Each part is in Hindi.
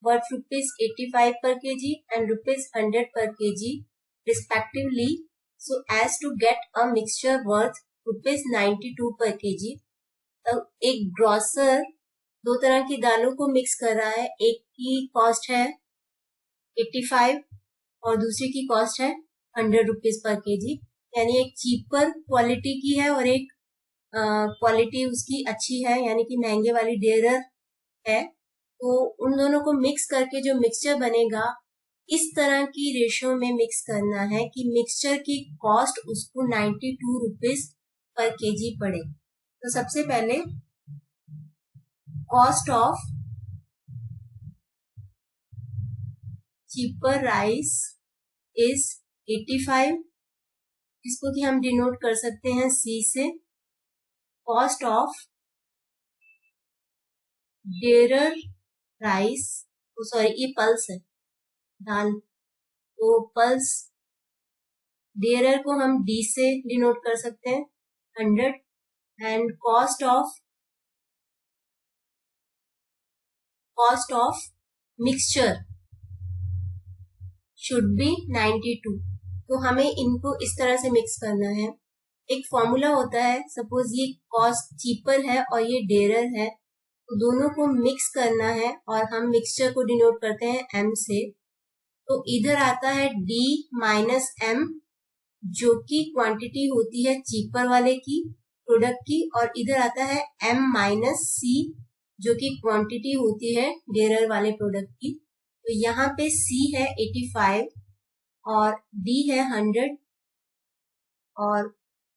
worth rupees 85 per kg and rupees 100 per kg respectively, so as to get a mixture worth rupees 92 per kg. तो एक ग्रोसर दो तरह की दालों को मिक्स कर रहा है, एक की कॉस्ट है 85 और दूसरी की कॉस्ट है 100 रुपीज पर केजी, यानी एक चीपर क्वालिटी की है और एक क्वालिटी उसकी अच्छी है, यानी कि महंगे वाली डेयरर है। तो उन दोनों को मिक्स करके जो मिक्सचर बनेगा इस तरह की रेशो में मिक्स करना है कि मिक्सचर की कॉस्ट उसको 92 रुपीज पर केजी पड़े। तो सबसे पहले cost of cheaper rice is 85, इसको कि हम डिनोट कर सकते हैं C से। कॉस्ट ऑफ डेयरर राइस, सॉरी ये पल्स है दाल, तो पल्स डेयरर को हम D से डिनोट कर सकते हैं 100, and cost of mixture should be 92। तो हमें इनको इस तरह से मिक्स करना है। एक फॉर्मूला होता है, सपोज ये कॉस्ट चीपर है और ये डेयरर है, तो दोनों को मिक्स करना है और हम मिक्सचर को डिनोट करते हैं M से। तो इधर आता है D माइनस M, जो कि क्वांटिटी होती है चीपर वाले की प्रोडक्ट की, और इधर आता है M माइनस C, जो कि क्वांटिटी होती है डेयरर वाले प्रोडक्ट की। तो यहाँ पे C है 85 और D है 100 और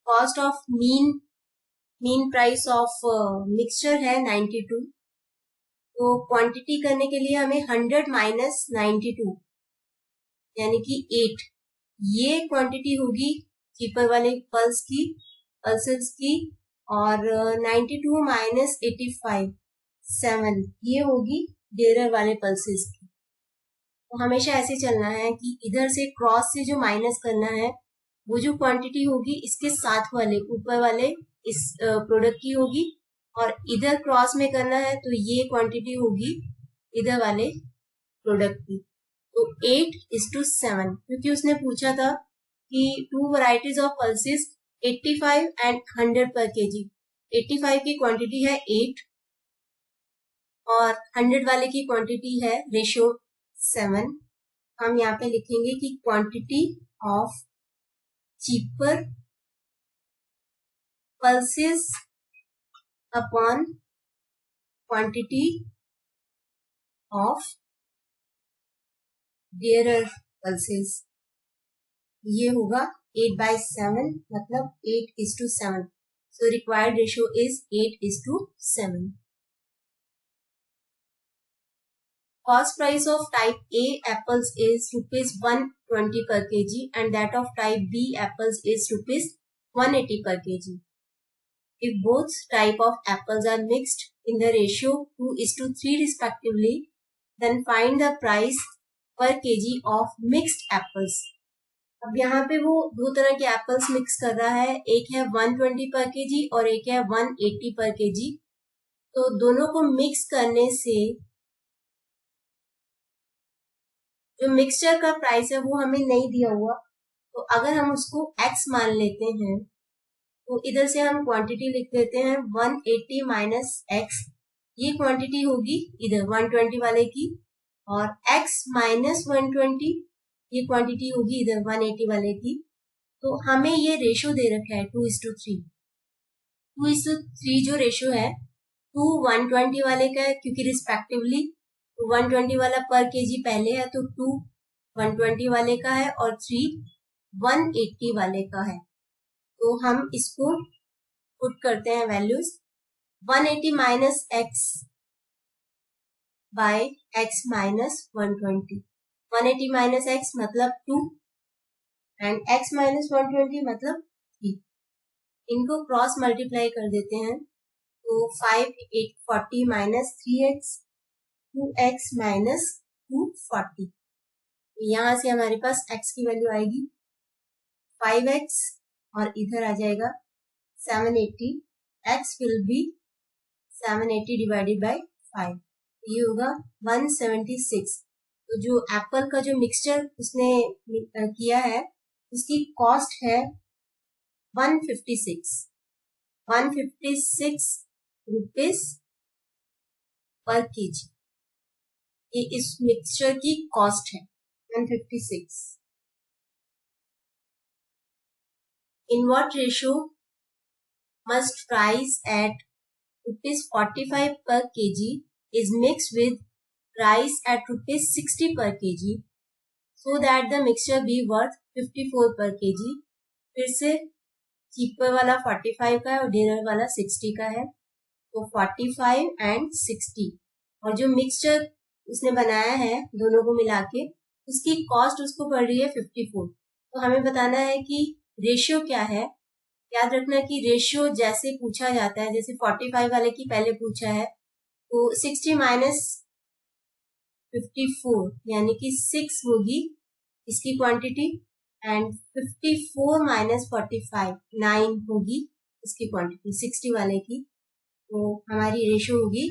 cost of mean price of mixture है 92। तो क्वांटिटी करने के लिए हमें 100 माइनस 92 यानी कि 8, ये क्वांटिटी होगी चीपर वाले पल्सेस की, और 92 माइनस 85 7, ये होगी डेयरर वाले पल्सेस की। तो हमेशा ऐसे चलना है कि इधर से क्रॉस से जो माइनस करना है वो जो क्वांटिटी होगी इसके साथ वाले ऊपर वाले इस प्रोडक्ट की होगी, और इधर क्रॉस में करना है तो ये क्वांटिटी होगी इधर वाले प्रोडक्ट की। तो 8:7, क्योंकि उसने पूछा था कि 2 वैरायटीज ऑफ पल्सेस 85 एंड 100 पर केजी। 85 की क्वांटिटी है 8 और 100 वाले की क्वांटिटी है रेशियो 7। हम यहाँ पे लिखेंगे कि quantity of cheaper pulses upon quantity of dearer pulses, ये होगा 8/7, मतलब 8:7। So required ratio is 8:7. Cost price of type A apples is rupees 120 per kg and that of type B apples is rupees 180 per kg. If both type of apples are mixed in the ratio 2:3 respectively, then find the price per kg of mixed apples. अब यहाँ पे वो दो तरह के एप्पल्स मिक्स कर रहा है, एक है 120 पर केजी और एक है 180 पर केजी। तो दोनों को मिक्स करने से जो मिक्सचर का प्राइस है वो हमें नहीं दिया हुआ, तो अगर हम उसको x मान लेते हैं तो इधर से हम क्वांटिटी लिख देते हैं 180 माइनस x, ये क्वांटिटी होगी इधर 120 वाले की, और x माइनस 120 ये क्वांटिटी होगी इधर 180 वाले की। तो हमें ये रेशो दे रखा है 2:3। 2:3 जो रेशो है 2 120 वाले का है, क्योंकि रिस्पेक्टिवली 120 वाला पर केजी पहले है तो 2 120 वाले का है और 3 180 वाले का है। तो हम इसको पुट करते हैं values, 180 minus x by x minus 120। 180 minus x मतलब 2 एंड x माइनस 120 मतलब 3। इनको क्रॉस मल्टीप्लाई कर देते हैं तो 5 840 माइनस 3x 2x माइनस 240। यहां से हमारे पास x की वैल्यू आएगी 5x और इधर आ जाएगा 780। x will be 780 divided by 5। ये होगा 176। तो जो एप्पल का जो मिक्सचर उसने किया है उसकी कॉस्ट है 156 रुपीज पर केजी। ये इस मिक्सचर की कॉस्ट है 156। In what ratio must price at ₹45 per kg is mixed with rice at ₹60 per kg so that the mixture be worth 54 per kg। फिर से चीपर वाला 45 का है और डिनर वाला 60 का है, तो 45 एंड 60 और जो मिक्सचर उसने बनाया है दोनों को मिला के उसकी कॉस्ट उसको पड़ रही है 54। तो हमें बताना है कि रेशियो क्या है। याद रखना कि रेशियो जैसे पूछा जाता है, जैसे 45 वाले की पहले पूछा है तो 60 माइनस 54 यानी कि 6 होगी इसकी क्वांटिटी एंड 54 माइनस 45 9 होगी इसकी क्वांटिटी 60 वाले की। तो हमारी रेशियो होगी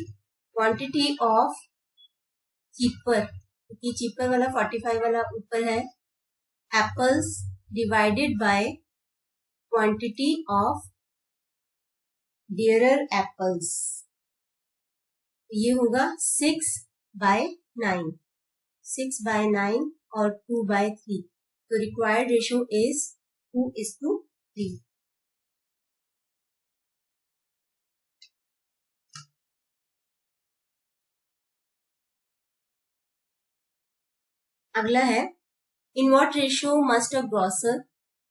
क्वांटिटी ऑफ चीपर, क्योंकि चीपर वाला 45 वाला ऊपर है, apples divided by quantity of dearer apples. ये होगा 6/9, 6/9 और 2/3। तो रिक्वायर्ड रेशियो इज 2:3। अगला है इन what ratio must a grocer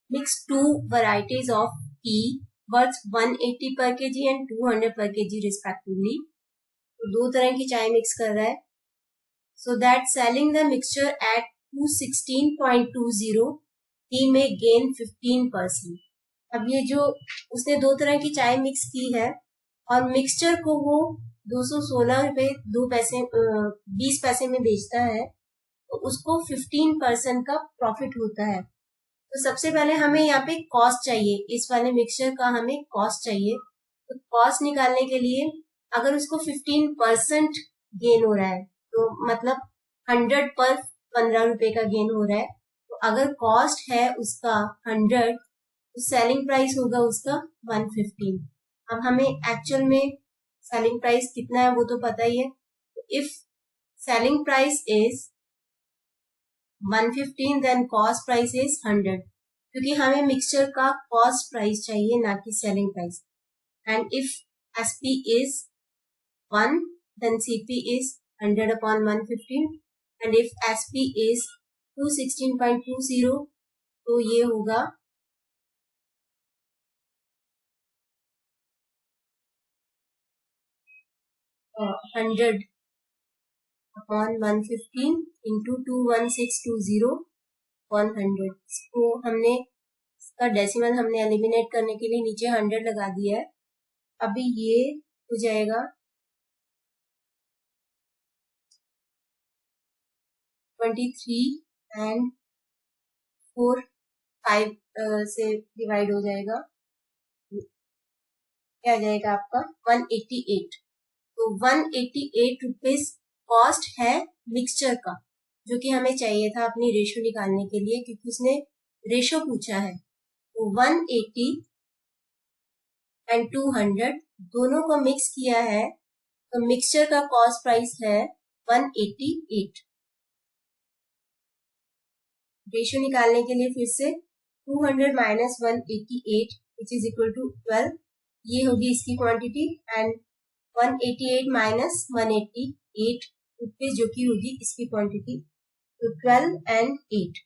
mix 2 varieties of tea worth 180 per kg and 200 per kg respectively। तो दो तरह की चाय मिक्स कर रहा है so that selling the mixture at 216.20 he may gain 15%। अब ये जो उसने दो तरह की चाय मिक्स की है और मिक्सचर को वो 216 रुपए 20 पैसे में बेचता है, तो उसको 15% का प्रॉफिट होता है। तो सबसे पहले हमें यहाँ पे कॉस्ट चाहिए, इस वाले मिक्सचर का हमें कॉस्ट चाहिए। तो कॉस्ट निकालने के लिए अगर उसको 15% गेन हो रहा है तो मतलब 100 पर 15 रुपए का गेन हो रहा है, तो अगर कॉस्ट है उसका 100 तो सेलिंग प्राइस होगा उसका 115। अब हमें एक्चुअल में सेलिंग प्राइस कितना है वो तो पता ही है। If selling price is 115 then cost price is 100, क्योंकि हमें मिक्सचर का कॉस्ट प्राइस चाहिए ना कि selling price. And if SP is 1 then CP is 100 upon 115 and if SP is 216.20 तो ये होगा 100 अपॉन 115 इंटू 21620 अपॉन 100। इसको हमने इसका डेसिमल हमने एलिमिनेट करने के लिए नीचे 100 लगा दिया है। अभी ये हो जाएगा 23 एंड 4 5 से डिवाइड हो जाएगा, क्या आ जाएगा आपका 188। तो 188 रुपीज कॉस्ट है मिक्सचर का, जो कि हमें चाहिए था अपनी रेशो निकालने के लिए, क्योंकि उसने रेशो पूछा है। तो 180 एंड 200 दोनों को मिक्स किया है तो मिक्सचर का कॉस्ट प्राइस है 188। रेशो निकालने के लिए फिर से 200 minus 188 which is equal to 12, ये होगी इसकी क्वांटिटी, एंड 188 माइनस 188 रुपीज जो कि होगी इसकी क्वांटिटी। तो 12 एंड 8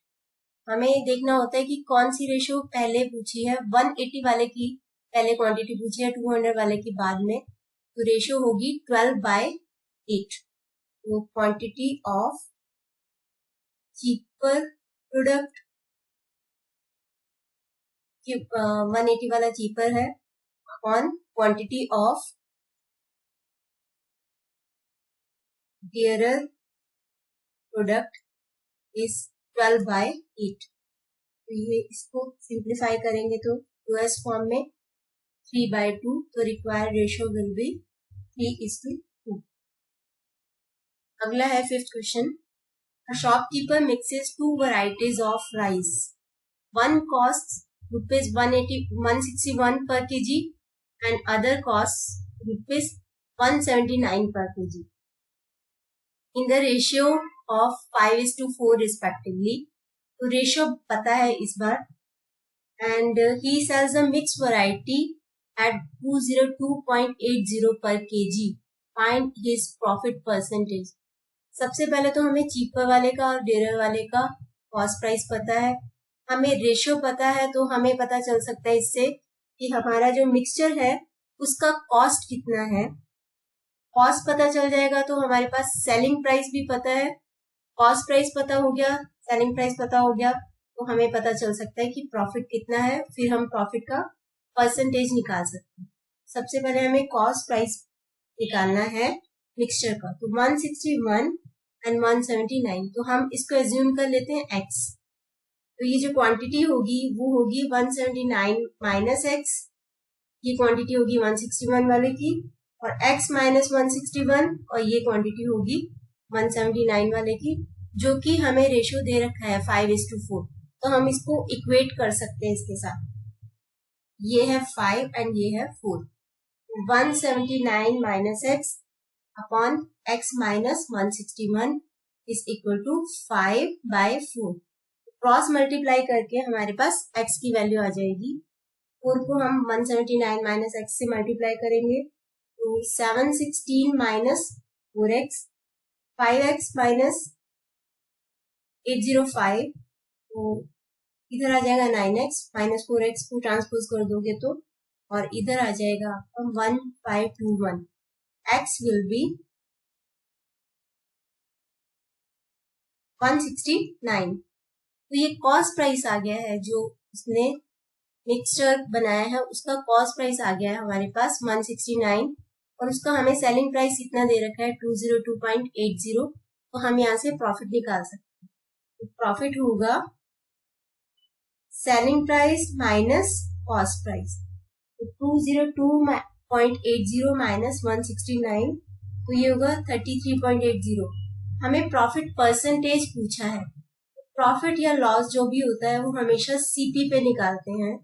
हमें देखना होता है कि कौन सी रेशो पहले पूछी है। 180 वाले की पहले क्वांटिटी पूछी है, 200 वाले की बाद में, तो रेशो होगी 12/8। तो क्वांटिटी ऑफ चीपर प्रोडक्ट 180 वाला चीपर है upon quantity of dearer product is 12/8। तो ये इसको सिंप्लीफाई करेंगे तो 2s फॉर्म में 3/2, तो रिक्वायर्ड रेशियो विल बी 3:2। अगला है fifth question. A shopkeeper mixes two varieties of rice. One costs rupees 161 per kg and other costs rupees 179 per kg in the ratio of 5:4 respectively. तो रेशियो पता है इस बार, and he sells a mixed variety at 202.80 per kg. Find his profit percentage. सबसे पहले तो हमें चीपर वाले का और डेरर वाले का कॉस्ट प्राइस पता है, हमें रेशियो पता है, तो हमें पता चल सकता है इससे कि हमारा जो मिक्सचर है उसका कॉस्ट कितना है। कॉस्ट पता चल जाएगा तो हमारे पास सेलिंग प्राइस भी पता है, कॉस्ट प्राइस पता हो गया, सेलिंग प्राइस पता हो गया, तो हमें पता चल सकता है कि प्रॉफिट कितना है, फिर हम प्रॉफिट का परसेंटेज निकाल सकते हैं। सबसे पहले हमें कॉस्ट प्राइस निकालना है मिक्सचर का, तो 161 एंड 179, तो हम इसको एज्यूम कर लेते हैं x। तो ये जो क्वांटिटी होगी वो होगी 179 माइनस x, ये क्वांटिटी होगी 161 वाले की, और x माइनस 161, और ये क्वांटिटी होगी 179 वाले की, जो कि हमें रेशियो दे रखा है 5:4, तो हम इसको इक्वेट कर सकते हैं इसके साथ। ये है 5 एंड ये है 4। 179 minus x upon x minus 161 is equal to 5/4। Cross multiply करके हमारे पास x की वैल्यू आ जाएगी। 4 को हम 179 माइनस x से मल्टीप्लाई करेंगे तो 716 माइनस 4x, 5x माइनस 805, तो इधर आ जाएगा 9x, माइनस 4x को ट्रांसपोज कर दोगे तो, और इधर आ जाएगा आपका 1521। x will be 169। तो ये कॉस्ट प्राइस आ गया है, जो उसने मिक्सचर बनाया है उसका कॉस्ट प्राइस आ गया है हमारे पास 169, और उसका हमें सेलिंग प्राइस इतना दे रखा है 202.80, तो हम यहाँ से प्रॉफिट निकाल सकते हैं। तो प्रॉफिट होगा selling price minus cost price, तो 202.80 माइनस 169, तो ये होगा 33.80। हमें प्रॉफिट परसेंटेज पूछा है, प्रॉफिट या लॉस जो भी होता है वो हमेशा सीपी पे निकालते हैं,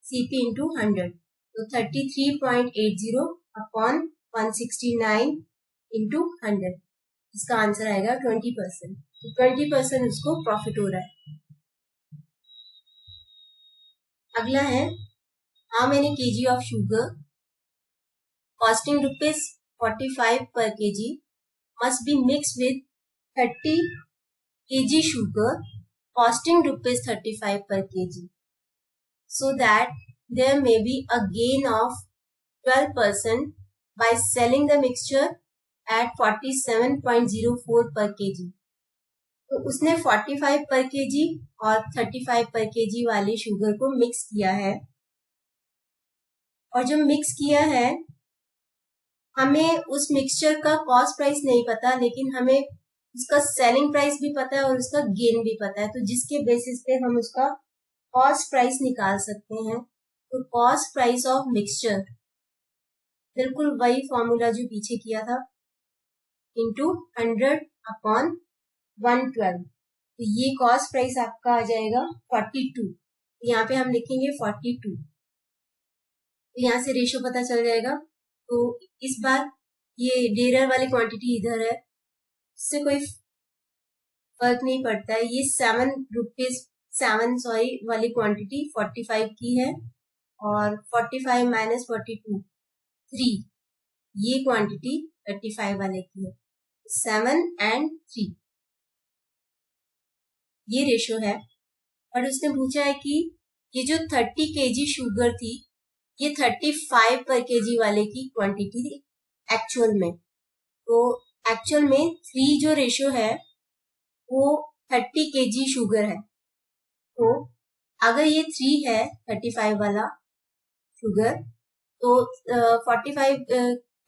सीपी इंटू 100, तो 33.80 अपॉन 169 इंटू 100, इसका आंसर आएगा 20%। तो 20% उसको प्रॉफिट हो रहा है। अगला है how many KG of sugar costing rupees 45 per kg must be mixed with 30 kg sugar costing rupees 35 per kg, so that there may be a gain of 12% by selling the mixture at 47.04 per kg। तो उसने 45 पर केजी और 35 पर केजी वाली शुगर को मिक्स किया है, और जो मिक्स किया है हमें उस मिक्सचर का कॉस्ट प्राइस नहीं पता, लेकिन हमें उसका सेलिंग प्राइस भी पता है और उसका गेन भी पता है, तो जिसके बेसिस पे हम उसका कॉस्ट प्राइस निकाल सकते हैं। तो कॉस्ट प्राइस ऑफ मिक्सचर बिल्कुल वही फॉर्मूला जो पीछे किया था, इंटू 100 अपॉन 112, तो ये कॉस्ट प्राइस आपका आ जाएगा 42। यहाँ पे हम लिखेंगे 42, तो यहाँ से रेशियो पता चल जाएगा। तो इस बार ये डेरर वाली क्वांटिटी इधर है, इससे कोई फर्क नहीं पड़ता है। ये 7 वाली क्वांटिटी 45 की है, और 45 माइनस 42 3, ये क्वांटिटी 35 वाले की है, 7 एंड 3, ये रेशियो है। और उसने पूछा है कि ये जो 30 केजी शुगर थी ये 35 पर केजी वाले की क्वांटिटी थी एक्चुअल में, तो एक्चुअल में 3 जो रेशियो है वो 30 केजी शुगर है, तो अगर ये 3 है 35 वाला शुगर, तो 45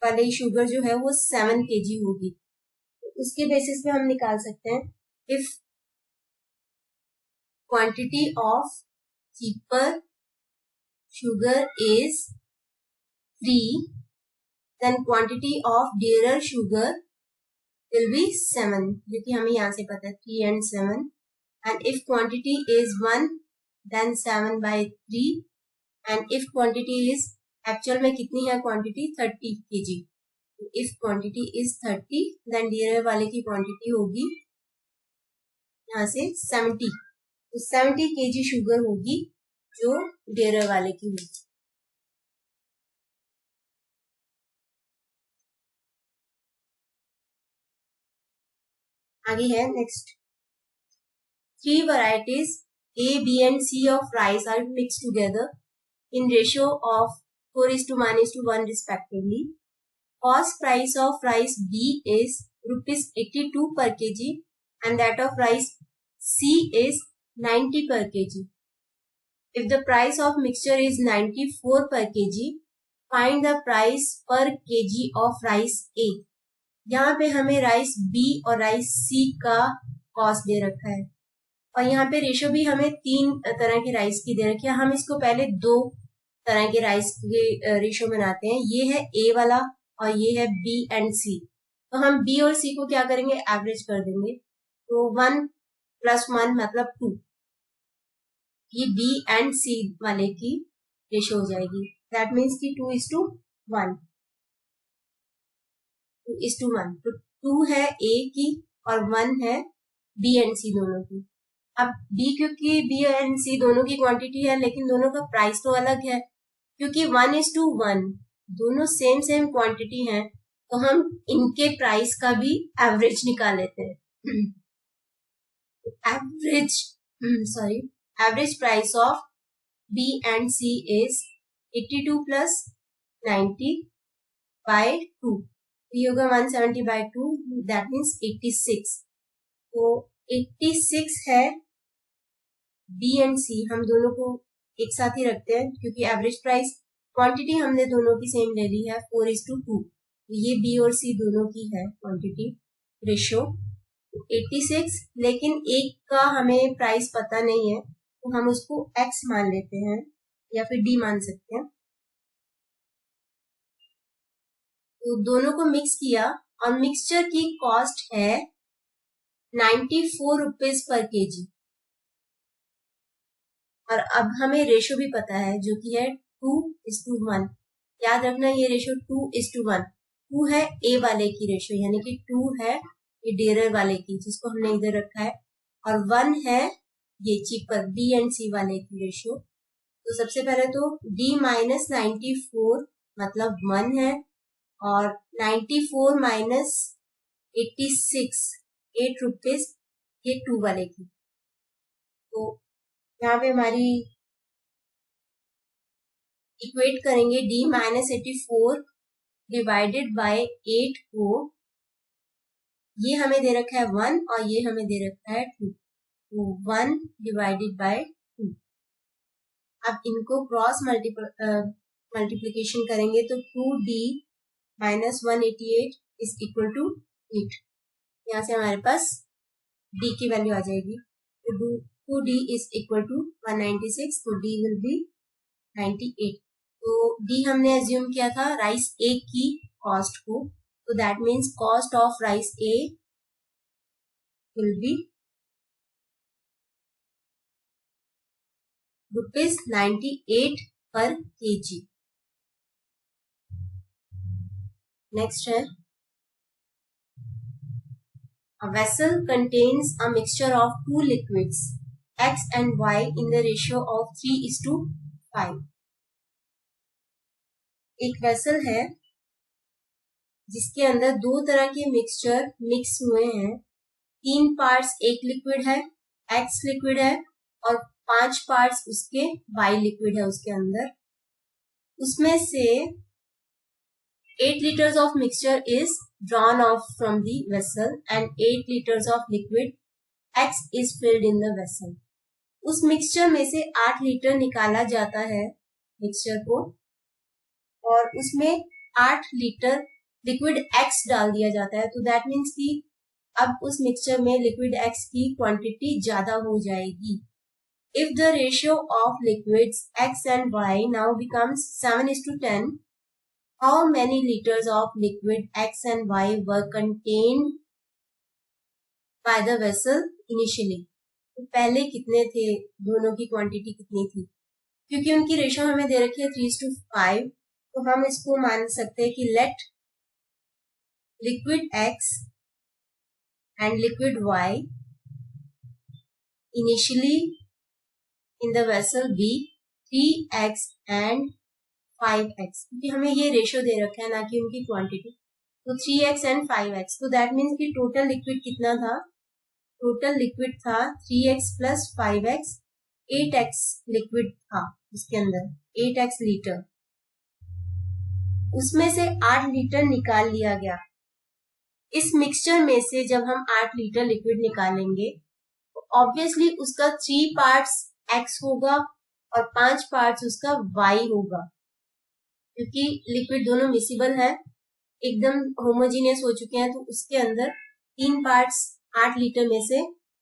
वाले शुगर जो है वो 7 केजी होगी। तो उसके बेसिस पे हम निकाल सकते हैं, if quantity of cheaper sugar is 3, then quantity of dearer sugar will be 7, जो कि हमें यहाँ से पता है 3 and 7. And if quantity is 1, then 7 by 3. And if quantity is, actual में कितनी है quantity? 30 kg. If quantity is 30, then derivative वाले की quantity होगी यहाँ से 70. तो 70 kg शुगर होगी जो derivative वाले की होगी. आगे है next. 3 varieties A, B and C of rice are mixed together in ratio of 4:1:1 respectively. Cost price of rice B is rupees 82 per kg and that of rice C is 90 per kg. If the price of mixture is 94 per kg, find the price per kg of rice A. यहाँ पे हमें राइस बी और राइस सी का कॉस्ट दे रखा है और यहाँ पे रेशो भी हमें 3 तरह के राइस की दे रखी है. हम इसको पहले 2 तरह के राइस के रेशो बनाते हैं. ये है ए वाला और ये है बी एंड सी. तो हम बी और सी को क्या करेंगे? एवरेज कर देंगे. तो 1 + 1 मतलब 2. ये बी एंड सी वाले की रेशो हो जाएगी. दैट मीन्स कि 2:1. 2:1. तो 2 है ए की और 1 है बी एंड सी दोनों की. अब बी, क्योंकि बी एंड सी दोनों की क्वांटिटी है लेकिन दोनों का प्राइस तो अलग है. क्योंकि 1:1 दोनों सेम क्वांटिटी है तो हम इनके प्राइस का भी एवरेज निकाल लेते हैं. Average price of B and C is 82 + 90 by 2. ये होगा 170 by 2. That means 86. तो 86 है बी एंड सी. हम दोनों को एक साथ ही रखते हैं क्योंकि एवरेज प्राइस क्वांटिटी हमने दोनों की सेम ले ली है 4:2. ये बी और सी दोनों की है क्वांटिटी रेशो 86. लेकिन एक का हमें प्राइस पता नहीं है तो हम उसको एक्स मान लेते हैं या फिर डी मान सकते हैं. तो दोनों को मिक्स किया और मिक्सचर की कॉस्ट है 94 रुपीज पर केजी. और अब हमें रेशो भी पता है जो कि है 2:1. याद रखना ये रेशो 2:1. 2 है ए वाले की रेशो यानी कि 2 है ये डेरर वाले की जिसको हमने इधर रखा है और 1 है ये चीपर बी एंड सी वाले की रेशो. तो सबसे पहले तो D - 94 मतलब 1 है और 94 - 86 8 रुपीज ये 2 वाले की. तो यहाँ पे हमारी इक्वेट करेंगे D - 84 डिवाइडेड बाय 8 को. ये हमें दे रखा है 1 और ये हमें दे रखा है 2. तो 1 डिवाइडेड बाय 2. अब इनको क्रॉस मल्टीप्लिकेशन करेंगे तो 2D - 188 इज इक्वल टू 8. यहाँ से हमारे पास D की वैल्यू आ जाएगी. तो 2D इज इक्वल टू 196. तो D विल बी 98. तो D हमने एज्यूम किया था राइस A की कॉस्ट को. तो that means cost of rice A will be ₹98 per kg. Next है a vessel contains a mixture of 2 liquids X and Y in the ratio of 3:5. एक वेसल है जिसके अंदर 2 तरह के मिक्सचर मिक्स हुए हैं. 3 पार्ट्स एक लिक्विड है X लिक्विड है और 5 पार्ट्स उसके Y लिक्विड है उसके अंदर. उसमें से 8 liters of mixture is drawn off from the vessel and 8 liters of liquid X is filled in the vessel. उस मिक्सचर में से 8 लीटर निकाला जाता है मिक्सचर को और उसमें 8 लीटर लिक्विड X डाल दिया जाता है. तो दैट मीन्स कि अब उस मिक्सचर में लिक्विड X की क्वांटिटी ज्यादा हो जाएगी. If the ratio of liquids X and Y now becomes 7:10, how many liters of liquid X and Y were contained by the vessel initially. तो पहले कितने थे, दोनों की क्वांटिटी कितनी थी। क्योंकि उनकी रेशो हमें दे रखी है 3:5, तो हम इसको मान सकते हैं कि let liquid X and liquid Y initially in the vessel B 3x and 5x, क्योंकि हमें ये रेशो दे रखा है ना कि उनकी क्वांटिटी। तो 3x एंड 5x, तो दैट मीन्स कि टोटल लिक्विड कितना था, टोटल लिक्विड था 3x plus 5x, 8x liquid था उसके अंदर, 8x लीटर। उसमें से 8 लीटर निकाल लिया गया। इस मिक्सचर में से जब हम 8 लीटर लिक्विड निकालेंगे तो ऑब्वियसली उसका 3 पार्ट्स x होगा और 5 पार्ट्स उसका y होगा, क्योंकि लिक्विड दोनों मिसिबल है, एकदम होमोजीनियस हो चुके हैं। तो उसके अंदर 3 पार्ट्स 8 लीटर में से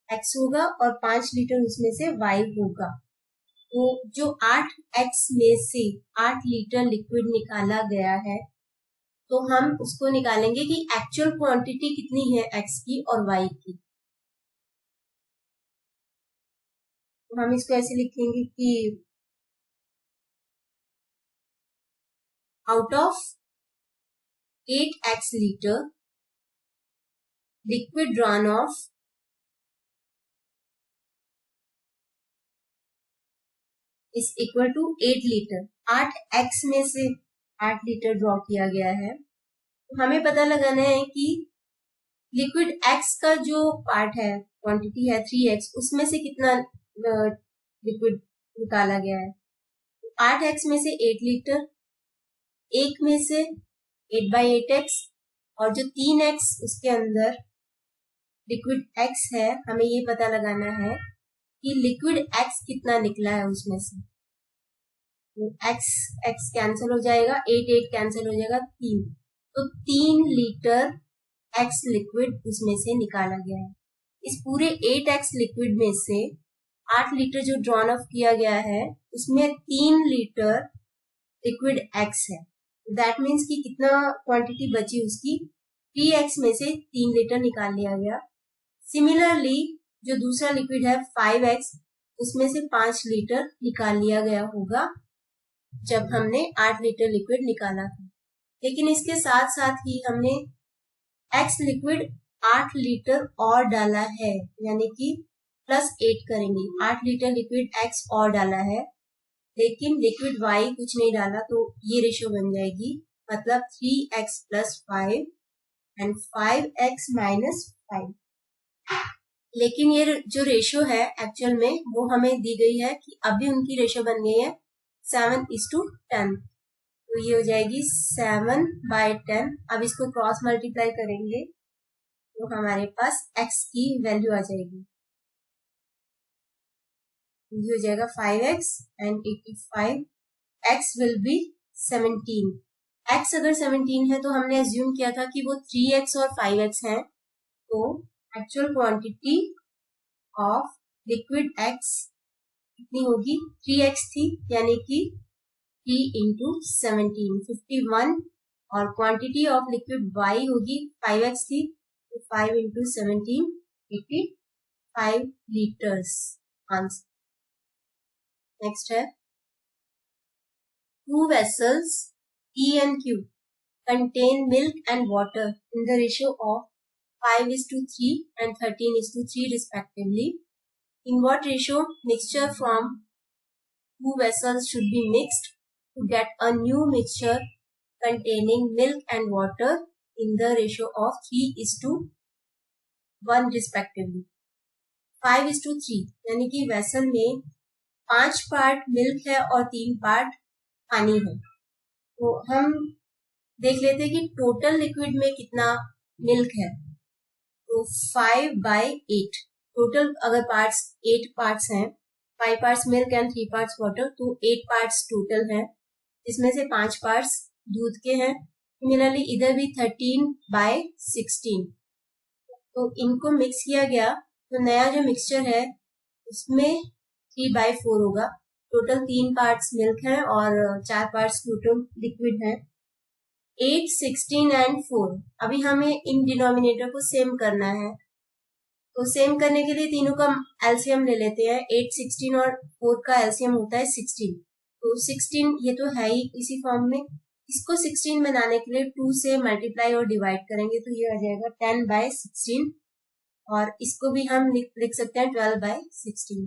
x होगा और 5 लीटर उसमें से y होगा। तो जो 8x में से 8 लीटर लिक्विड निकाला गया है, तो हम उसको निकालेंगे कि एक्चुअल क्वांटिटी कितनी है x की और y की। तो हम इसको ऐसे लिखेंगे कि out of 8x liter liquid drawn off is equal to 8 litre. 8x में से 8 लीटर ड्रॉ किया गया है। तो हमें पता लगाना है कि लिक्विड x का जो पार्ट है, क्वांटिटी है 3x, उसमें से कितना लिक्विड निकाला गया है। 8x में से 8 लीटर, एक में से 8/8x, और जो 3x उसके अंदर लिक्विड x है, हमें ये पता लगाना है कि लिक्विड x कितना निकला है उसमें से। तो x कैंसिल हो जाएगा, 8 कैंसिल हो जाएगा, 3। तो 3 लीटर x लिक्विड उसमें से निकाला गया है। इस पूरे 8x लिक्विड में से 8 लीटर जो ड्रॉन ऑफ किया गया है, उसमें 3 लीटर लिक्विड x है। दैट मीन्स कि कितना क्वांटिटी बची उसकी, 3x में से 3 लीटर निकाल लिया गया। सिमिलरली जो दूसरा लिक्विड है 5x, उसमें से 5 लीटर निकाल लिया गया होगा जब हमने 8 लीटर लिक्विड निकाला था। लेकिन इसके साथ साथ ही हमने x लिक्विड 8 लीटर और डाला है, यानी कि +8 करेंगे। 8 लीटर लिक्विड x और डाला है, लेकिन लिक्विड y कुछ नहीं डाला, तो ये रेशो बन जाएगी, मतलब 3x + 5 एंड 5x - 5। लेकिन ये जो रेशो है एक्चुअल में वो हमें दी गई है कि अभी उनकी रेशो बन गई है 7:10। तो ये हो जाएगी 7/10। अब इसको क्रॉस मल्टीप्लाई करेंगे तो हमारे पास x की वैल्यू आ जाएगी, ये हो जाएगा 5x and 85, x will be 17। x अगर 17 है तो हमने अज्यूम किया था कि वो 3x और 5x है, तो actual quantity of liquid x कितनी होगी, 3x थी, यानी कि 3 × 17 51, और क्वांटिटी ऑफ लिक्विड y होगी 5x थी, तो 5 × 17 85 लीटर्स आंसर। नेक्स्ट है, 2 vessels P and Q contain milk and water in the ratio of 5:3 and 13:3 respectively. In what ratio mixture from 2 vessels should be mixed to get a new mixture containing milk and water in the ratio of 3:1 respectively? 5:3 यानी कि वेसल में 5 पार्ट मिल्क है और 3 पार्ट पानी है। तो हम देख लेते हैं कि टोटल लिक्विड में कितना मिल्क है। तो 5/8 टोटल, अगर पार्ट्स 8 पार्ट्स हैं, 5 parts milk and 3 parts water, तो 8 पार्ट्स टोटल है, इसमें से 5 पार्ट्स दूध के हैं। सिमिलरली इधर भी 13/16। तो इनको मिक्स किया गया, तो नया जो मिक्सचर है उसमें 3/4 होगा। टोटल 3 पार्ट्स मिल्क है और 4 पार्ट्स टोटल लिक्विड है। 8, 16 एंड 4। अभी हमें इन डिनोमिनेटर को सेम करना है, तो सेम करने के लिए तीनों का एलसीएम ले लेते हैं। 8, 16 और 4 का एलसीएम होता है 16। तो 16 ये तो है ही इसी फॉर्म में, इसको 16 बनाने के लिए 2 से मल्टीप्लाई और डिवाइड करेंगे तो ये आ जाएगा 10/16, और इसको भी हम लिख सकते हैं 12/16।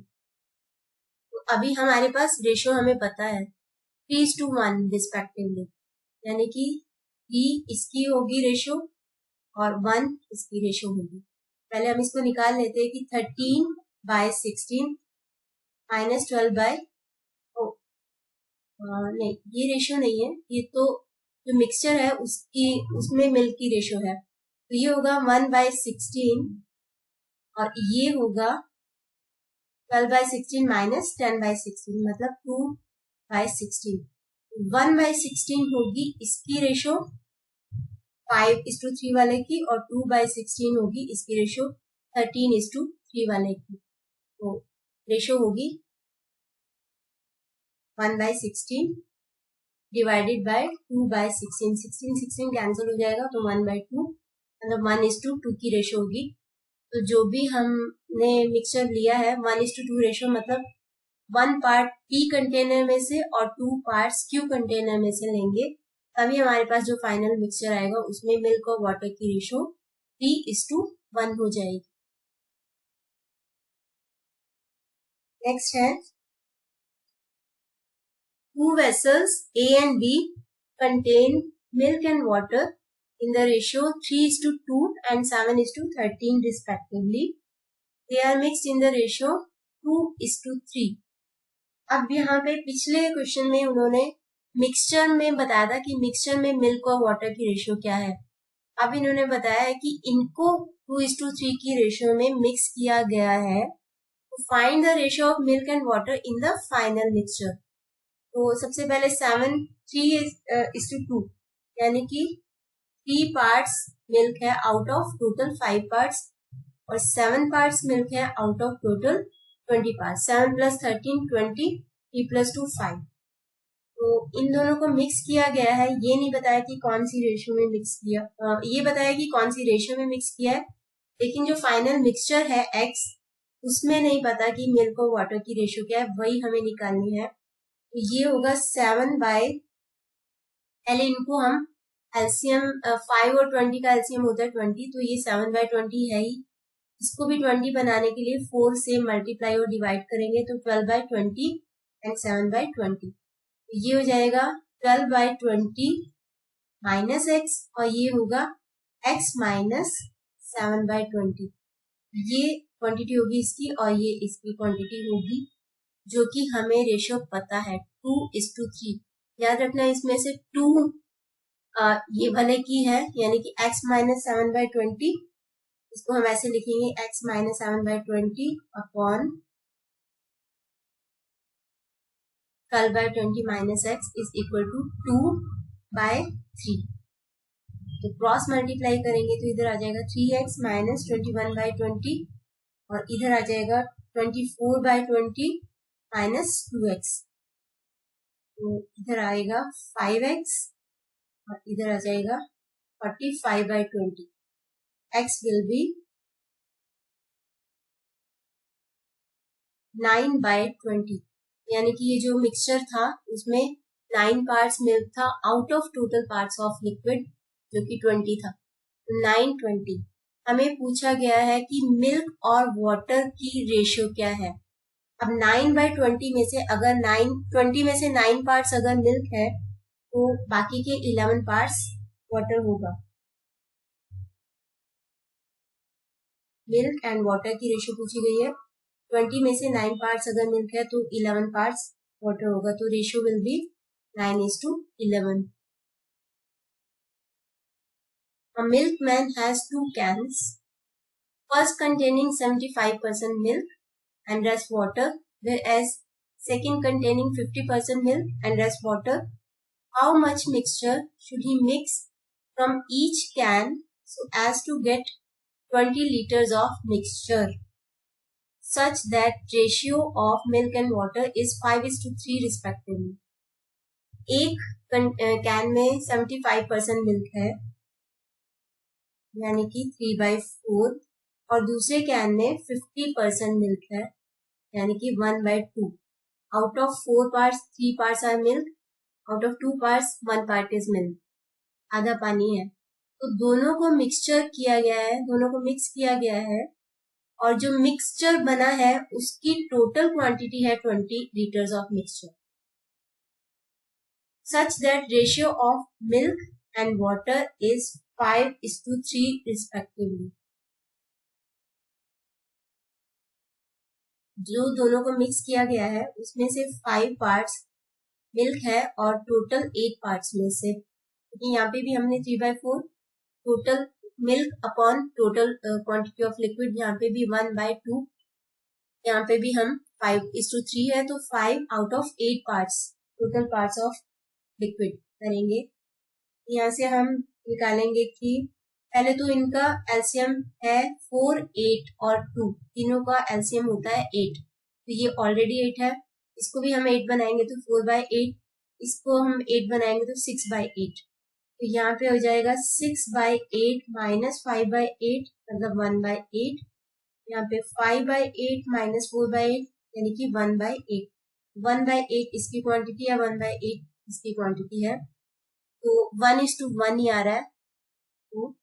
तो अभी हमारे पास रेशियो हमें पता है 3:1 रिस्पेक्टिवली, यानी कि 3 इसकी होगी रेशियो और 1 इसकी रेशियो होगी। पहले हम इसको निकाल लेते हैं कि 13/16 माइनस 12 नहीं, ये रेशियो नहीं है, ये तो जो मिक्सचर है उसमें मिल्क की रेशियो है। तो ये होगा 1/16 और ये होगा 12/16 माइनस 10/16, मतलब 2/16। 1/16 होगी इसकी रेशियो 5:3 वाले की, और 2/16 होगी इसकी रेशियो 13:3 वाले की। तो रेशियो होगी 1/16 डिवाइडेड बाय 2/16। 16 कैंसिल हो जाएगा तो 1/2, मतलब 1:2 की रेशियो होगी। तो जो भी हमने मिक्सचर लिया है 1:2 रेशियो, मतलब 1 पार्ट पी कंटेनर में से और 2 पार्ट्स क्यू कंटेनर में से लेंगे, तभी हमारे पास जो फाइनल मिक्सचर आएगा उसमें मिल्क और वाटर की रेशियो 3:1 हो जाएगी। नेक्स्ट है 2 vessels A and B contain milk and water in the ratio 3:2 and 7:13 respectively. They are mixed in the ratio 2:3. अब यहाँ पे पिछले क्वेश्चन में उन्होंने मिक्सचर में बताया था कि मिक्सचर में मिल्क और वाटर की रेशियो क्या है। अब इन्होंने बताया है कि इनको 2:3 की रेशियो में मिक्स किया गया है। Find the ratio of milk and water in the final mixture. तो सबसे पहले 3:2, यानी कि 3 पार्ट्स मिल्क है आउट ऑफ टोटल 5 पार्ट्स, और 7 पार्ट्स मिल्क है आउट ऑफ टोटल 20 पार्ट्स। 7 + 13 20, 3 + 2 5। तो इन दोनों को मिक्स किया गया है। ये नहीं बताया कि कौन सी रेशियो में मिक्स किया, ये बताया कि कौन सी रेशियो में मिक्स किया है, लेकिन जो फाइनल मिक्सचर है x, उसमें नहीं पता कि मिल्क और वाटर की रेशियो क्या है, वही हमें निकालनी है। ये होगा 7/, पहले इनको हम एलसीएम 5 और 20 का एलसीएम होता है 20, तो ये 7/20 है ही। इसको भी 20 बनाने के लिए 4 से मल्टीप्लाई और डिवाइड करेंगे तो 12/20 एंड 7/20। ये हो जाएगा 12/20 माइनस x, और ये होगा x माइनस 7/20। ये क्वांटिटी होगी इसकी और ये इसकी क्वांटिटी होगी, जो कि हमें रेशियो पता है 2:3। याद रखना इसमें से 2 ये भले की है, यानी कि x माइनस 7/20, इसको हम ऐसे लिखेंगे x minus 7/20 upon 12/20 minus x is equal to 2/3। तो क्रॉस मल्टीप्लाई करेंगे तो इधर आ जाएगा 3x माइनस 21/20, और इधर आ जाएगा 24/20 माइनस 2x। तो इधर आएगा 5x और इधर आ जाएगा 45/20। x विल बी 9/20, यानी कि ये जो मिक्सचर था उसमें 9 पार्ट्स मिल्क था out of total parts of liquid जो कि 20 था। 9/20 हमें पूछा गया है कि मिल्क और वाटर की रेशियो क्या है। अब 9/20 में से अगर 20 में से 9 पार्ट्स अगर मिल्क है तो बाकी के 11 पार्ट्स वाटर होगा। मिल्क एंड वाटर की रेशियो पूछी गई है। 20 में से 9 पार्ट्स अगर मिल्क है तो 11 पार्ट्स वाटर होगा, तो ratio will be 9:11। A milkman has 2 cans, first containing 75% milk and rest water, whereas second containing 50% milk and rest water. How much mixture should he mix from each can so as to get 20 liters of mixture, such that ratio of milk and water is 5:3 respectively. एक कैन में 75% मिल्क है, यानी कि 3/4, और दूसरे कैन में 50% मिल्क है, यानी कि 1/2। Out of 4 parts 3 parts are milk, out of 2 parts 1 part is milk, आधा पानी है। तो दोनों को मिक्सचर किया गया है, दोनों को मिक्स किया गया है, और जो मिक्सचर बना है उसकी टोटल क्वांटिटी है 20 litres of mixture, such that ratio of milk and water is 5:3 respectively। जो दोनों को मिक्स किया गया है उसमें से 5 पार्ट्स मिल्क है और टोटल 8 पार्ट्स में से, क्योंकि यहाँ पे भी हमने 3/4 total milk upon total quantity of liquid, यहाँ पे भी 1/2, यहाँ पे भी हम 5:3 है, तो 5 out of 8 parts total parts of liquid करेंगे। यहाँ से हम निकालेंगे कि पहले तो इनका एलसीएम है 4, 8 और 2, तीनों का एलसीएम होता है 8, तो ये ऑलरेडी 8 है, इसको भी हम 8 बनाएंगे तो 4/8, इसको हम 8 बनाएंगे तो 6/8, तो यहाँ पे हो जाएगा 6/8 माइनस 5/8 मतलब 1/8, यहाँ पे 5/8 माइनस 4/8 यानी कि 1/8, 1/8 इसकी क्वांटिटी है, 1/8 इसकी क्वांटिटी है, तो 1:1 ही आ रहा है, तो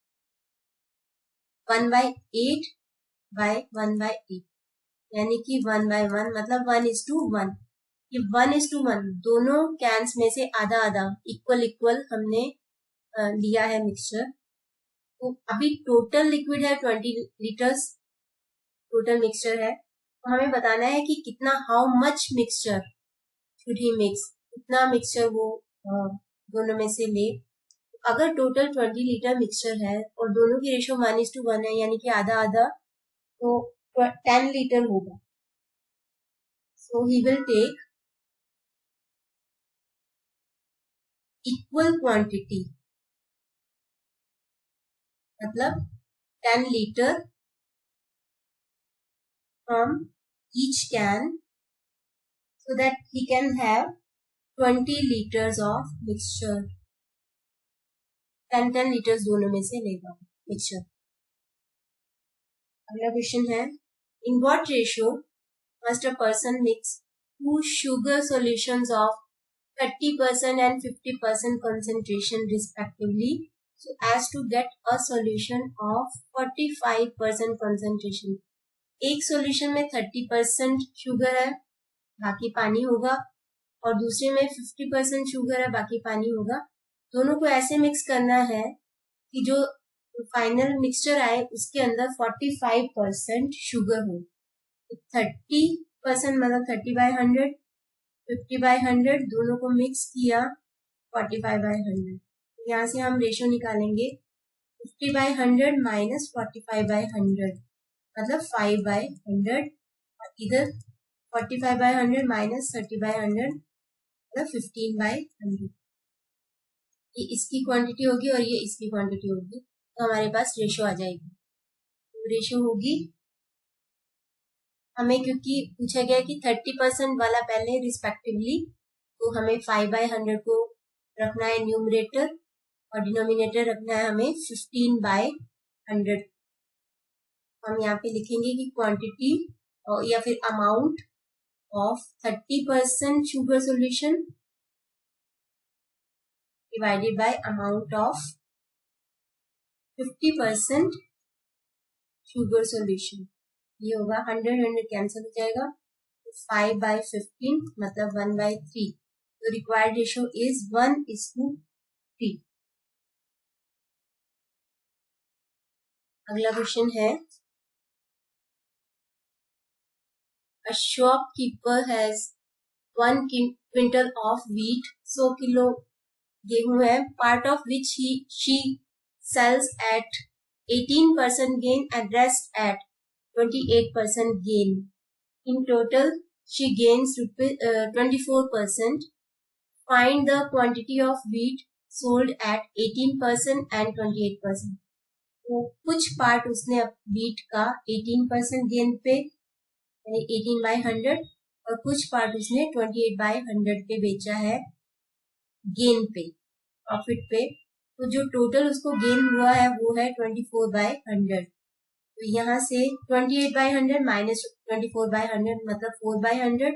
1/8/1/8 यानी कि 1/1 मतलब 1:1। ये 1:1 दोनों कैंस में से आधा आधा इक्वल इक्वल हमने लिया है मिक्सचर। तो अभी टोटल लिक्विड है 20 लीटर्स, टोटल मिक्सचर है, तो हमें बताना है कि कितना, how much mixture should he mix, कितना मिक्सचर वो दोनों में से ले। अगर टोटल 20 लीटर मिक्सचर है और दोनों की रेशो 1:1 है, यानी कि आधा आधा, तो 10 लीटर होगा। So he will take equal quantity, मतलब 10 litre from each can so that he can have 20 liters of mixture, 10 litres दोनों में से लेगा मिक्सचर। अगला क्वेश्चन है, इन what ratio must a person mix 2 sugar solutions of 30% and 50% concentration respectively so as to get a solution of 45% concentration। एक सॉल्यूशन में 30% शुगर है, बाकी पानी होगा, और दूसरे में 50% शुगर है, बाकी पानी होगा। दोनों को ऐसे मिक्स करना है कि जो फाइनल मिक्सचर आए उसके अंदर 45% शुगर हो। 30% मतलब 30/100, 50/100 दोनों को मिक्स किया 45/100। यहाँ से हम रेशो निकालेंगे 50/100 माइनस 45/100 मतलब 5/100, इधर 45/100 माइनस 30/100 मतलब 15/100। ये इसकी क्वांटिटी होगी और ये इसकी क्वांटिटी होगी, तो हमारे पास रेशो आ जाएगी। तो रेशो होगी हमें, क्योंकि पूछा गया कि 30% वाला पहले रिस्पेक्टिवली, तो हमें 5/100 को रखना है न्यूमरेटर और डिनोमिनेटर रखना है हमें 15/100। हम यहाँ पे लिखेंगे कि क्वांटिटी या फिर amount of 30% sugar solution divided by amount of 50% sugar solution. ये होगा 100 कैंसिल हो जाएगा, 5/15 मतलब 1/3, तो रिक्वायर्ड रेशो इज 1:3। अगला क्वेश्चन है, a shopkeeper has 1 quintal of wheat, 100 kilo गेहूं है, part of which she sells at 18% gain and rest at 28% gain. In total, she gains 24%. Find the quantity of wheat sold at 18% and 28%. तो कुछ पार्ट उसने व्हीट का 18% गेन पे यानी 18/100 और कुछ पार्ट उसने 28/100 पे बेचा है गेन पे, प्रॉफिट पे। तो जो टोटल उसको गेन हुआ है वो है 24/100। तो यहाँ से 28/100 माइनस 24/100 मतलब 4/100,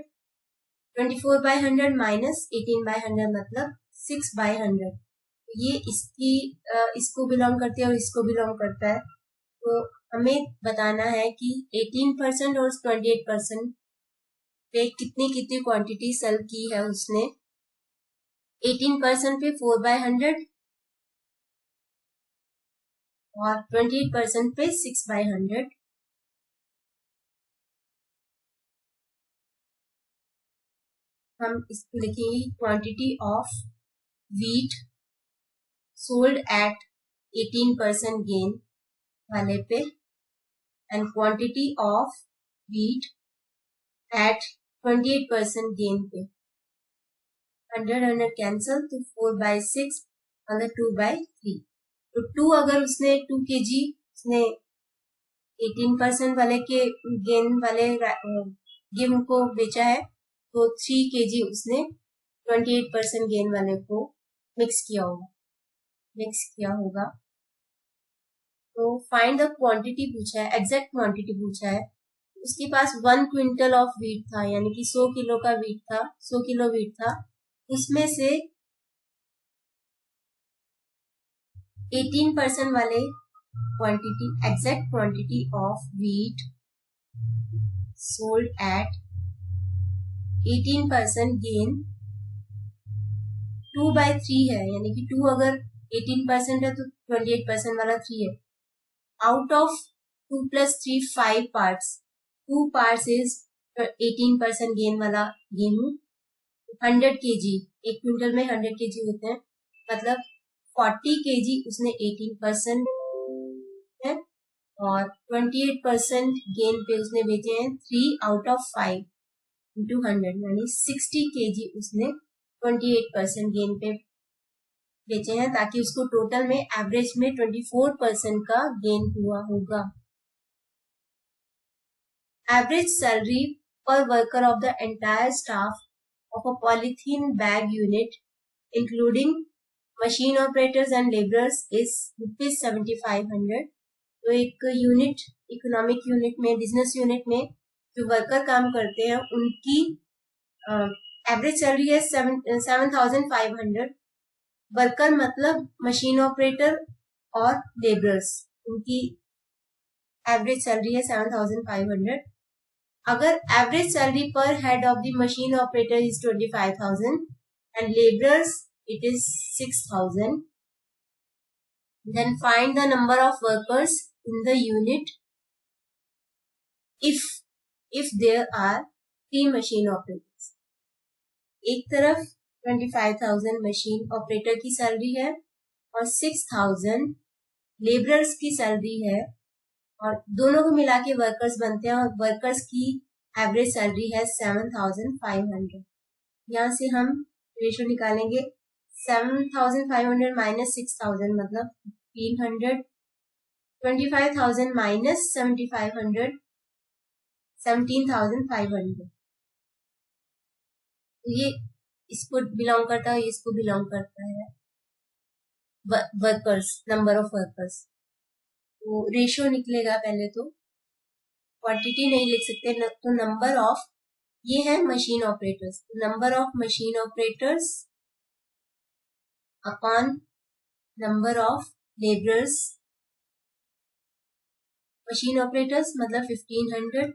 24/100 माइनस 18/100 मतलब 6/100। ये इसको बिलोंग करती है और इसको बिलोंग करता है। तो हमें बताना है कि 18% और 28% पे कितनी क्वांटिटी सेल की है उसने। 18% पे 4/100 और 28% पे 6/100। हम इसको लिखेंगे quantity of wheat sold at 18% gain वाले पे and quantity of wheat at 28% gain पे। 100 कैंसल तो 4/6 मतलब 2/3। तो 2 अगर उसने 2 kg उसने 18% वाले के गेन वाले गेहूं को बेचा है, तो 3 kg उसने 28% गेन वाले को मिक्स किया होगा। तो फाइंड द क्वांटिटी पूछा है, एग्जैक्ट क्वांटिटी पूछा है। उसके पास 1 क्विंटल ऑफ वीट था, यानी कि 100 किलो का वीट था, 100 किलो वीट था। उसमें से 18% वाले quantity, exact quantity of wheat sold at 18% gain 2/3 है, यानी कि 2 अगर 18% है तो 28% वाला 3 है। Out of 2 + 3 5 parts, 2 parts is 18% gain वाला गेहूं। 100 kg, 1 क्विंटल में 100 kg होते हैं, मतलब 40 kg उसने 18% है और 28% गेन पे उसने बेचे हैं 3 आउट ऑफ 5 इंटू 100, यानी 60 kg उसने 28% गेन पे बेचे हैं, ताकि उसको टोटल में एवरेज में 24% का गेन हुआ होगा। एवरेज सैलरी पर worker of the entire staff of a polythene bag unit including machine operators and labourers is ₹7500। तो एक यूनिट, इकोनॉमिक यूनिट में, बिजनेस यूनिट में जो वर्कर काम करते हैं उनकी एवरेज सैलरी है 7,500। वर्कर मतलब मशीन ऑपरेटर और लेबरर्स, उनकी एवरेज सैलरी है 7,500। अगर एवरेज सैलरी पर head of the machine operator is 25,000 and labourers it is 6,000, then find the number of workers in the unit if there are 3 machine operators। एक तरफ 25,000 मशीन ऑपरेटर की सैलरी है और 6,000 लेबरर्स की सैलरी है, और दोनों को मिला के वर्कर्स बनते हैं, और वर्कर्स की एवरेज सैलरी है 7,500। यहाँ से हम रेशो निकालेंगे 7,500 माइनस 6,000 मतलब 1,500, 25,000 माइनस 7,500 17,500। ये इसको बिलोंग करता है, इसको बिलोंग करता है। वर्कर्स, नंबर ऑफ वर्कर्स, तो रेशियो निकलेगा। पहले तो क्वांटिटी नहीं लिख सकते, तो नंबर ऑफ, ये है machine operators, number of machine operators upon number of labourers. Machine operators मतलब 1,500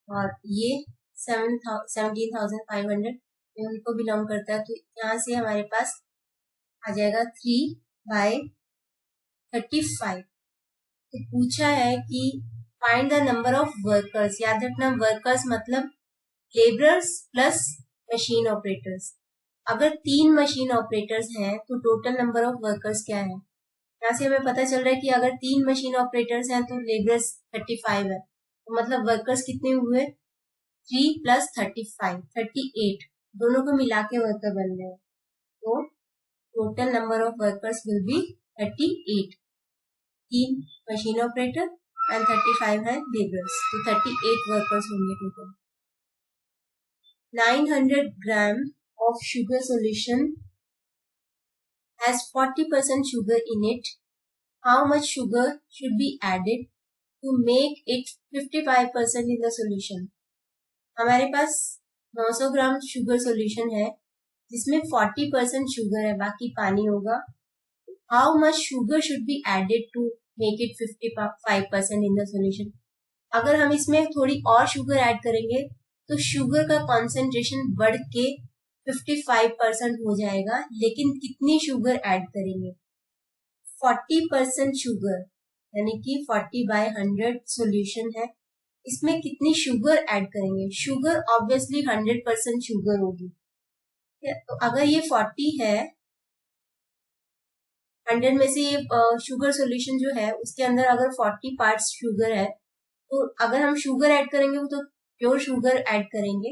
और ये 17,500 उनको बिलोंग करता है। तो यहाँ से हमारे पास आ जाएगा 3/35। तो पूछा है कि find the number of workers. याद रखना, वर्कर्स मतलब लेबरर्स प्लस मशीन ऑपरेटर्स। अगर 3 मशीन ऑपरेटर्स हैं तो टोटल नंबर ऑफ वर्कर्स क्या है। यहाँ से हमें पता चल रहा है कि अगर 3 मशीन ऑपरेटर्स हैं तो लेबरर्स 35 है, तो मतलब वर्कर्स कितने हुए, 3 + 35 38, दोनों को मिला के वर्कर बन रहे हैं। तो total number of workers will be 38। 3 machine operator and 35 है लेबरर्स, तो 38 वर्कर्स होंगे total. 900 gram of sugar solution has 40% sugar in it. How much sugar should be added to make it 55% in the solution. हमारे पास 900 ग्राम शुगर सॉल्यूशन है जिसमें 40% शुगर है, बाकी पानी होगा। How much sugar should be added to make it 55% in the solution. अगर हम इसमें थोड़ी और शुगर ऐड करेंगे तो शुगर का कॉन्सेंट्रेशन बढ़ के 55% हो जाएगा, लेकिन कितनी शुगर ऐड करेंगे? 40% शुगर, यानी कि 40/100 सॉल्यूशन है, इसमें कितनी शुगर ऐड करेंगे? शुगर ऑब्वियसली 100% शुगर होगी। तो अगर ये 40 है, 100 में से ये शुगर सॉल्यूशन जो है उसके अंदर अगर 40 पार्ट्स शुगर है, तो अगर हम शुगर ऐड करेंगे तो प्योर शुगर ऐड करेंगे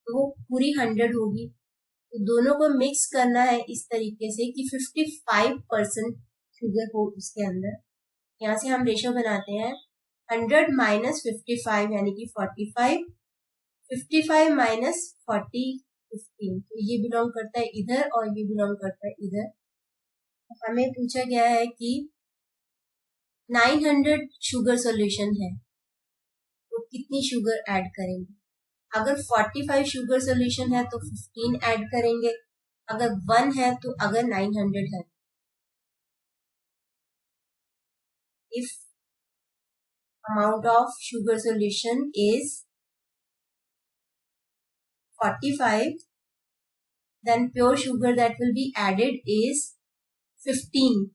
तो वो पूरी 100 होगी। तो दोनों को मिक्स करना है इस तरीके से कि 55% शुगर हो उसके अंदर। यहाँ से हम रेशो बनाते हैं 100 माइनस 55 यानी कि 45, 55 माइनस 40 15। तो ये बिलोंग करता है इधर और ये बिलोंग करता है इधर। हमें पूछा गया है कि 900 शुगर सॉल्यूशन है तो कितनी शुगर ऐड करेंगे? अगर 45 शुगर सॉल्यूशन है तो 15 ऐड करेंगे, अगर 1 है तो अगर 900 है। If amount of sugar solution is 45, then pure sugar that will be added is 15.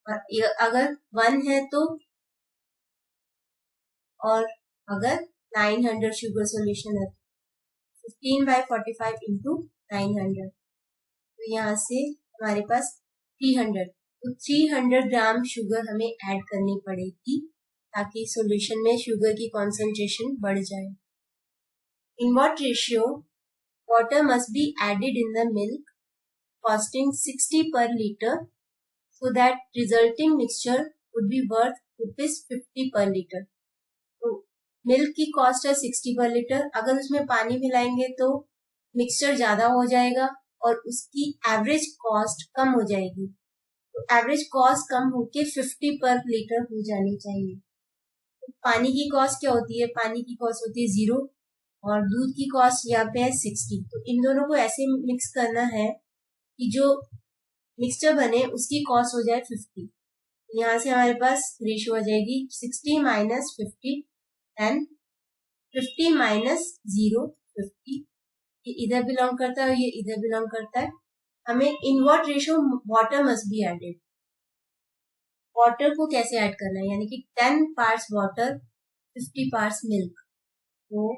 और अगर 1 है तो, और अगर 900 शुगर सॉल्यूशन है 15/45 इंटू 900, तो यहाँ से हमारे पास 300, तो 300 ग्राम शुगर हमें ऐड करनी पड़ेगी ताकि सॉल्यूशन में शुगर की कॉन्सेंट्रेशन बढ़ जाए। In what ratio water must be added in the milk costing 60 per liter so that resulting mixture would be worth ₹50 per liter? तो मिल्क की कॉस्ट है 60 पर लीटर, अगर उसमें पानी मिलाएंगे तो मिक्सचर ज्यादा हो जाएगा और उसकी एवरेज कॉस्ट कम हो जाएगी। तो एवरेज कॉस्ट कम होके 50 पर लीटर हो जानी चाहिए। तो पानी की कॉस्ट क्या होती है? पानी की कॉस्ट होती है 0 और दूध की कॉस्ट यहाँ पे है 60। तो इन दोनों को ऐसे मिक्स करना है कि जो मिक्सचर बने उसकी कॉस्ट हो जाए 50। यहाँ से हमारे पास रेशियो आ जाएगी 60 माइनस 50 एंड 50 माइनस 0 50। ये इधर बिलोंग करता है और ये इधर बिलोंग करता है। हमें in what ratio water must be added, water को कैसे ऐड करना है, यानी कि 10 पार्ट्स वाटर 50 पार्ट्स मिल्क। तो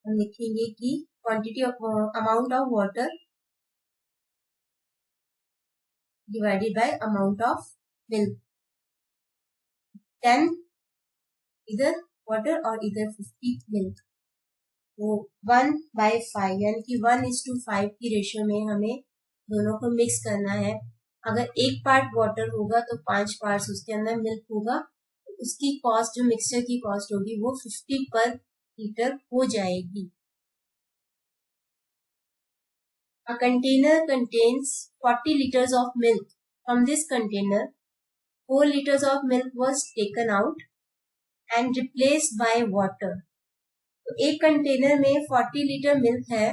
हम लिखेंगे कि quantity of amount of water divided by amount of milk. 10 इधर वाटर और इधर 50 मिल्क, तो 1/5 यानी कि 1:5 की रेशियो में हमें दोनों को मिक्स करना है। अगर 1 पार्ट वाटर होगा तो 5 पार्ट्स उसके अंदर मिल्क होगा, तो उसकी कॉस्ट, जो मिक्सचर की कॉस्ट होगी वो 50 पर लीटर हो जाएगी। A container contains 40 liters of milk. From this container, 4 liters of milk was taken out and replaced by water. तो एक कंटेनर में 40 लीटर मिल्क है,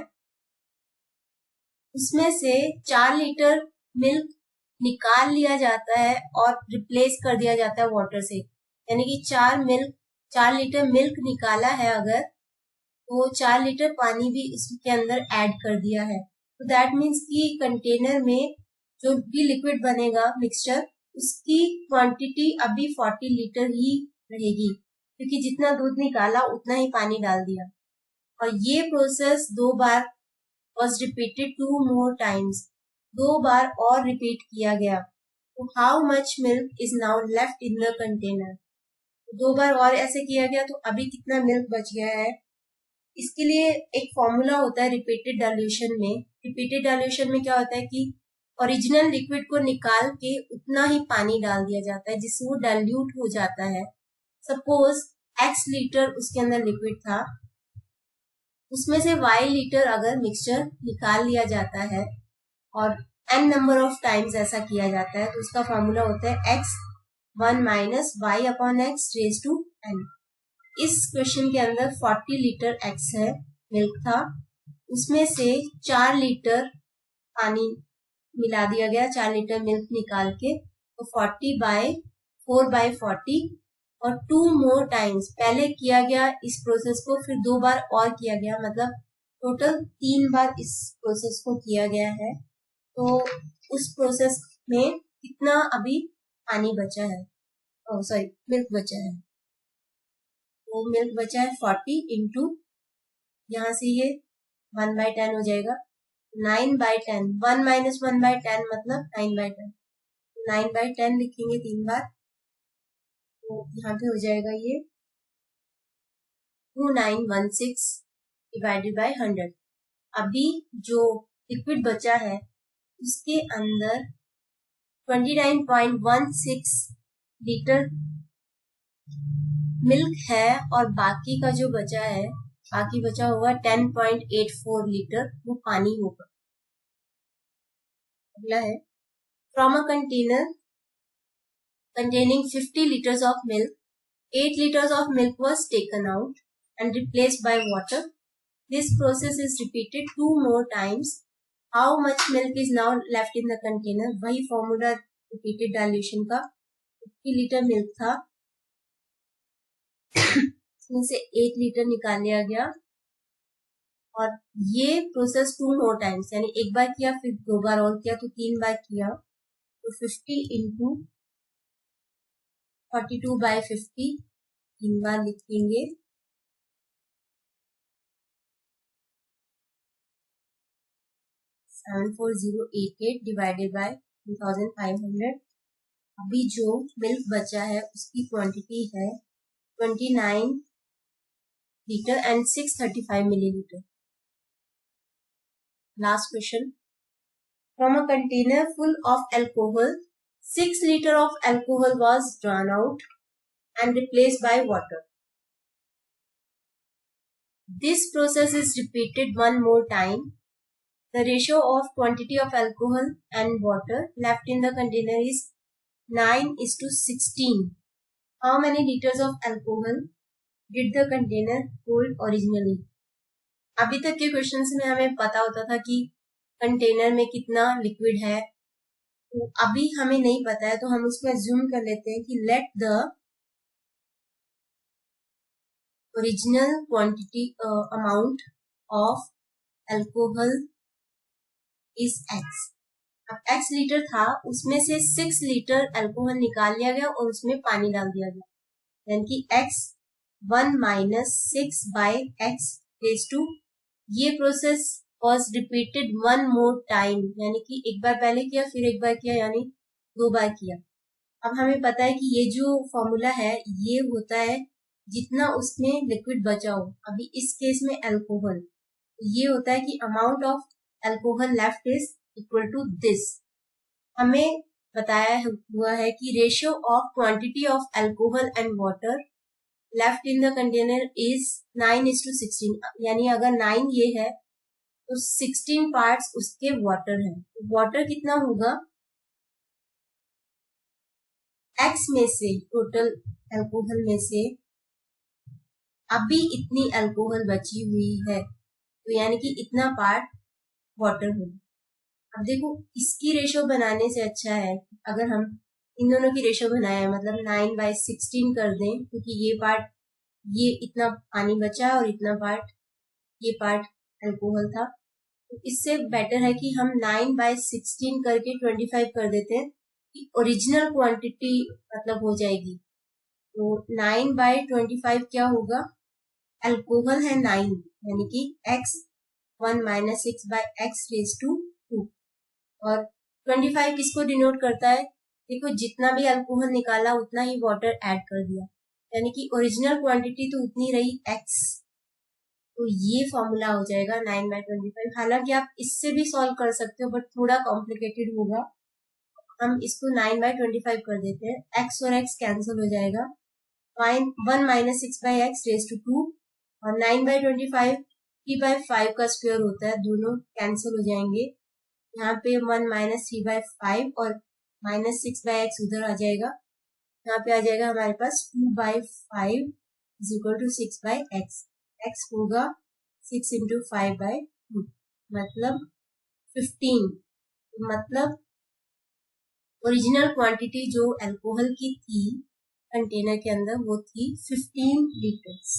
उसमें से 4 लीटर मिल्क निकाल लिया जाता है और रिप्लेस कर दिया जाता है वाटर से। यानी कि 4 लीटर मिल्क निकाला है अगर, तो 4 लीटर पानी भी इसके अंदर ऐड कर दिया है। तो दैट मीन्स कि कंटेनर में जो भी लिक्विड बनेगा मिक्सचर, उसकी क्वांटिटी अभी 40 लीटर ही रहेगी, क्योंकि जितना दूध निकाला उतना ही पानी डाल दिया। और ये process 2 bar was repeated 2 more times, 2 बार और रिपीट किया गया। तो how much milk is now left in the container, 2 बार और ऐसे किया गया, तो अभी कितना मिल्क बच गया है। इसके लिए एक फॉर्मूला होता है रिपीटेड डाइल्यूशन में। रिपीटेड डाइल्यूशन में क्या होता है कि ओरिजिनल लिक्विड को निकाल के उतना ही पानी डाल दिया जाता है जिससे वो डाइल्यूट हो जाता है। सपोज x लीटर उसके अंदर लिक्विड था, उसमें से y लीटर अगर मिक्सचर निकाल लिया जाता है और n नंबर ऑफ टाइम्स ऐसा किया जाता है, तो उसका फॉर्मूला होता है x 1 minus Y upon X raise to n। इस क्वेश्चन के अंदर 40 लीटर एक्स है, मिल्क था, उसमें से 4 लीटर पानी मिला दिया गया, 4 लीटर मिल्क निकाल के, तो 4/40 और 2 मोर टाइम्स पहले किया गया इस प्रोसेस को, फिर 2 बार और किया गया, मतलब टोटल 3 बार इस प्रोसेस को किया गया है। तो उस प्रोसेस में कितना अभी पानी बचा है, सॉरी मिल्क बचा है, तो मिल्क बचा है 40 इंटू, यहाँ से ये 1/10 हो जाएगा, 9/10, 1 माइनस 1/10 मतलब 9/10, 9/10 लिखेंगे 3 बार, तो यहाँ पे हो जाएगा ये 2916 डिवाइडेड बाय 100। अभी जो लिक्विड बचा है उसके अंदर 29.16 लीटर मिल्क है, और बाकी का जो बचा है, बाकी बचा हुआ 10.84 लीटर वो पानी होगा। अगला है, from a container containing 50 liters of milk, 8 liters of milk was taken out and replaced by water. This process is repeated 2 more times. How much milk is now left in the container? वही फॉर्मूला repeated dilution का, 50 लीटर मिल्क था, इसमें से 8 लीटर निकाल लिया गया, और ये प्रोसेस 2 मोर टाइम्स, यानी एक बार किया फिर 2 बार और किया, तो 3 बार किया, तो 50 इंटू 42/50 3 बार लिखेंगे, 74088 डिवाइडेड बाय 2500। अभी जो मिल्क बचा है उसकी क्वांटिटी है 29 litre and 635 millilitre. Last question, from a container full of alcohol 6 liter of alcohol was drawn out and replaced by water. This process is repeated 1 more time. The ratio of quantity of alcohol and water left in the container is 9:16. How many liters of alcohol did the container hold originally? अभी तक के क्वेश्चंस में हमें पता होता था कि कंटेनर में कितना लिक्विड है, तो अभी हमें नहीं पता है, तो हम उसको अज्यूम कर लेते हैं कि let the original quantity amount of alcohol is x. अब एक्स लीटर था, उसमें से 6 लीटर अल्कोहल निकाल लिया गया और उसमें पानी डाल दिया गया, यानी कि X 1 minus 6/x raise to, ये process was repeated 1 more time, यानी कि एक बार पहले किया फिर एक बार किया, यानी 2 बार किया। अब हमें पता है कि ये जो फॉर्मूला है ये होता है जितना उसमें लिक्विड बचा हो, अभी इस केस में अल्कोहल, ये होता है कि amount of alcohol left is equal to this. हमें बताया हुआ है कि ratio of quantity of alcohol and water left in the container is 9:16, यानी अगर 9 ये है तो 16 पार्ट्स उसके वाटर है। वाटर कितना होगा, एक्स में से टोटल अल्कोहल में से अभी इतनी अल्कोहल बची हुई है, तो यानी कि इतना पार्ट वाटर होगा। अब देखो इसकी रेशो बनाने से अच्छा है अगर हम इन दोनों की रेशो बनाए, मतलब 9/16 कर दें, क्योंकि ये पार्ट, ये इतना पानी बचा और इतना पार्ट, ये पार्ट अल्कोहल था, तो इससे बेटर है कि हम 9/16 करके 25 कर देते हैं, कि ओरिजिनल क्वांटिटी मतलब हो जाएगी। तो 9/25 क्या होगा, अल्कोहल है 9, यानी कि x 1 minus 6/x raise to 2, और 25 किसको डिनोट करता है, देखो जितना भी अल्कोहल निकाला उतना ही वाटर ऐड कर दिया, यानी कि ओरिजिनल क्वांटिटी तो उतनी रही x, तो ये फॉर्मूला हो जाएगा 9/25। हालांकि आप इससे भी सॉल्व कर सकते हो बट थोड़ा कॉम्प्लिकेटेड होगा, हम इसको 9/25 कर देते हैं, x और x कैंसिल हो जाएगा, 1 माइनस 6/x रेज टू 2, और 9/25 3/5 का स्क्वायर होता है, दोनों कैंसिल हो जाएंगे, यहाँ पे 1 माइनस 3/5 और माइनस 6/x उधर आ जाएगा, यहाँ पे आ जाएगा हमारे पास 2/5 is equal to 6/x। x होगा 6 इंटू 5/2 मतलब 15। मतलब ओरिजिनल क्वांटिटी जो अल्कोहल की थी कंटेनर के अंदर वो थी 15 लीटर्स।